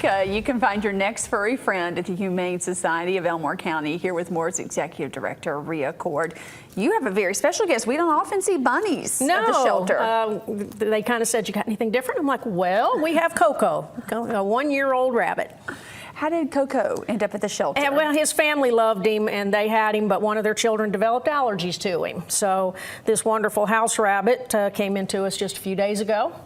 You can find your next furry friend at the Humane Society of Elmore County. Here with Moore's Executive Director, Rea Cord. You have a very special guest. We don't often see bunnies at the shelter. They kind of said, you got anything different? I'm like, well, we have Coco, a 1-year-old rabbit. How did Coco end up at the shelter? Well, his family loved him and they had him, but one of their children developed allergies to him. So this wonderful house rabbit came into us just a few days ago.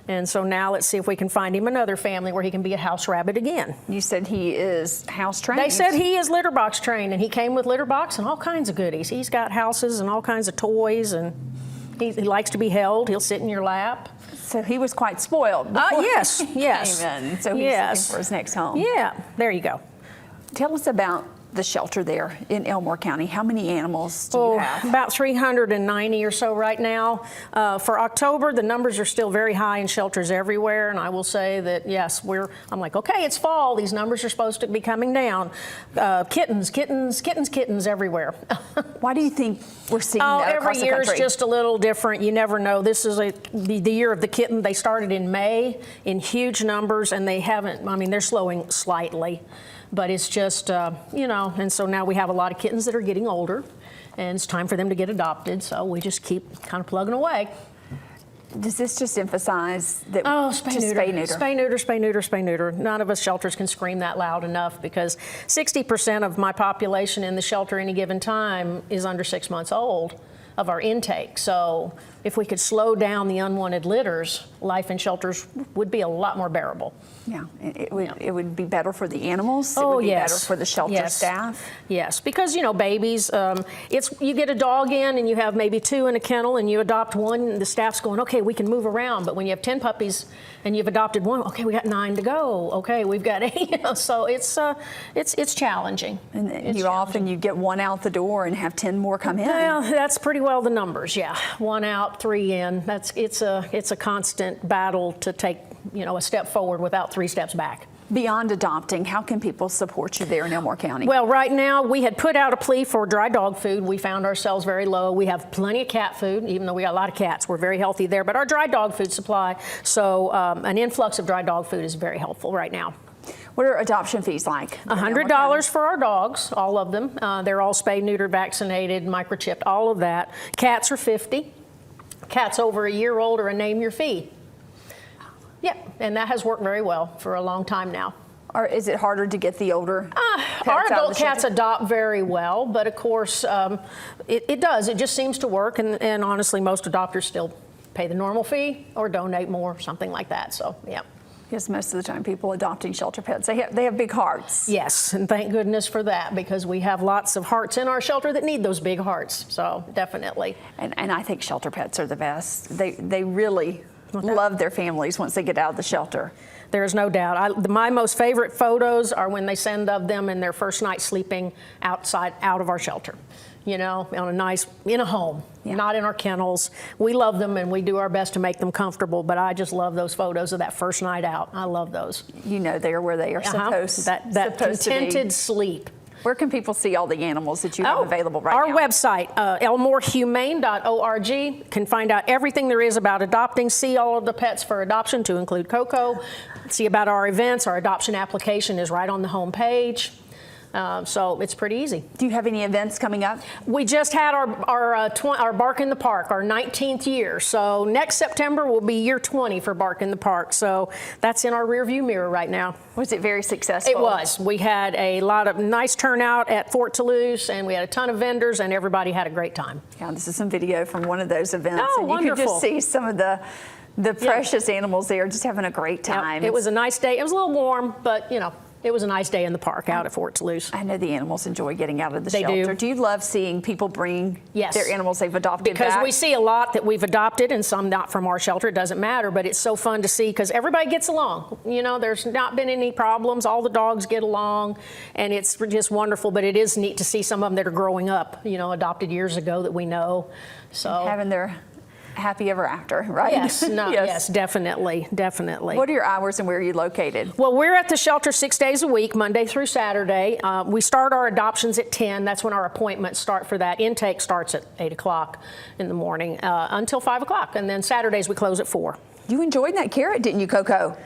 And so now let's see if we can find him another family where he can be a house rabbit again. You said he is house trained? They said he is litter box trained, and he came with litter box and all kinds of goodies. He's got houses and all kinds of toys, and he likes to be held. He'll sit in your lap. So he was quite spoiled before yes. Came in. So he's looking for his next home. Yeah, there you go. Tell us about the shelter there in Elmore County. How many animals do you have? About 390 or so right now. For October, the numbers are still very high in shelters everywhere, and I will say that, yes, I'm like, okay, it's fall. These numbers are supposed to be coming down. Kittens everywhere. Why do you think we're seeing that across the country? Every year is just a little different. You never know. This is the year of the kitten. They started in May in huge numbers, and they haven't, I mean, they're slowing slightly. But it's just, and so now we have a lot of kittens that are getting older, and it's time for them to get adopted, so we just keep kind of plugging away. Does this just emphasize that spay neuter. Spay neuter? Spay neuter, spay neuter, spay neuter. None of us shelters can scream that loud enough because 60% of my population in the shelter any given time is under 6 months old of our intake. So if we could slow down the unwanted litters, life in shelters would be a lot more bearable. Yeah, it would be better for the animals. Oh, it would be yes. better for the shelter staff. Yes, because babies, you get a dog in and you have maybe 2 in a kennel and you adopt one, and the staff's going, okay, we can move around. But when you have 10 puppies and you've adopted one, okay, we got 9 to go. Okay, we've got 8. So it's challenging. And you get one out the door and have 10 more come in. Well, that's pretty well the numbers. Yeah, 1 out, 3 in. It's a constant battle to take a step forward without 3 steps back. Beyond adopting, how can people support you there in Elmore County? Well, right now we had put out a plea for dry dog food. We found ourselves very low. We have plenty of cat food, even though we got a lot of cats. We're very healthy there, but our dry dog food supply, so an influx of dry dog food is very helpful right now. What are adoption fees like? $100 for our dogs, all of them. They're all spayed, neutered, vaccinated, microchipped, all of that. Cats are $50. Cats over a year old are a name your fee. Yeah, and that has worked very well for a long time now. Or is it harder to get the older pets Our adult out cats adopt very well, but of course it does. It just seems to work, and honestly, most adopters still pay the normal fee or donate more, something like that. So, yeah. Because most of the time people adopting shelter pets, they have big hearts. Yes, and thank goodness for that, because we have lots of hearts in our shelter that need those big hearts, so definitely. And I think shelter pets are the best. They really love their families once they get out of the shelter. There is no doubt. My most favorite photos are when they send of them in their first night sleeping out of our shelter. In a home, not in our kennels. We love them and we do our best to make them comfortable, but I just love those photos of that first night out. I love those. They are where they are supposed that contented sleep. Where can people see all the animals that you have available right now? Our website, elmorehumane.org, can find out everything there is about adopting, see all of the pets for adoption, to include Coco, see about our events. Our adoption application is right on the home page. So it's pretty easy. Do you have any events coming up? We just had our Bark in the Park, our 19th year. So next September will be year 20 for Bark in the Park. So that's in our rearview mirror right now. Was it very successful? It was. We had a lot of nice turnout at Fort Toulouse, and we had a ton of vendors, and everybody had a great time. Yeah, this is some video from one of those events. Oh, and wonderful. You could just see some of the precious animals there just having a great time. It was a nice day. It was a little warm, but it was a nice day in the park out at Fort Toulouse. I know the animals enjoy getting out of the shelter. Do you love seeing people bring their animals they've adopted because back? we see a lot that we've adopted and some not from our shelter. It doesn't matter, but it's so fun to see because everybody gets along. There's not been any problems. All the dogs get along, and it's just wonderful. But it is neat to see some of them that are growing up, adopted years ago that we know. So having their happy ever after, right? Yes, yes, definitely. What are your hours and where are you located? Well, we're at the shelter 6 days a week, Monday through Saturday. We start our adoptions at 10. That's when our appointments start for that. Intake starts at 8 o'clock in the morning until 5 o'clock. And then Saturdays we close at 4. You enjoyed that carrot, didn't you, Coco?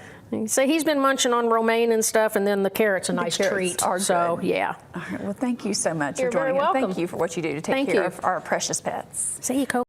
So he's been munching on romaine and stuff, and then the carrot's a nice carrots treat. are so good. yeah. All right, well, thank you so much You're for joining very us. welcome. Thank you for what you do to take Thank care you. of our precious pets. See you, Coco.